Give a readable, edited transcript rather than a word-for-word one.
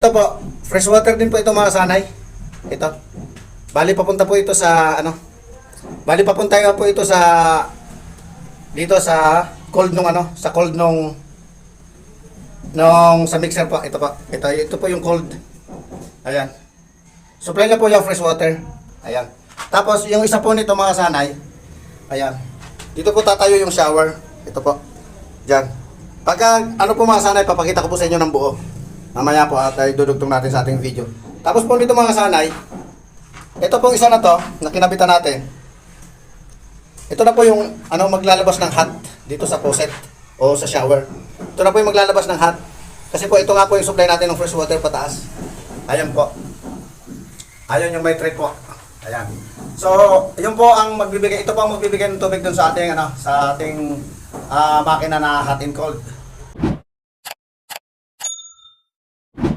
Ito po, fresh water din po ito mga sanay. Ito. Bali papunta po ito sa ano? Bali papunta nga po ito sa dito sa cold nung ano, sa cold nung sa mixer po. Ito po. Ito po yung cold. Ayan. Supply na po yung fresh water. Ayan. Tapos yung isa po nito mga sanay. Ayan. Dito po tatayo yung shower. Ito po. Diyan. Pagka ano po mga sanay, papakita ko po sa inyo ng buo. Mamaya po at ay dudugtong natin sa ating video. Tapos po dito mga sanay, ito pong isa na to, na kinabitan natin. Ito na po yung ano maglalabas ng hot dito sa faucet o sa shower. Ito na po yung maglalabas ng hot. Kasi po ito nga po yung supply natin ng fresh water pataas. Ayan po. Ayan yung may tray po. Ayan. So, yun po ang magbibigay, ito po ang magbibigay ng tubig dun sa ating ano, sa ating makina na hot and cold.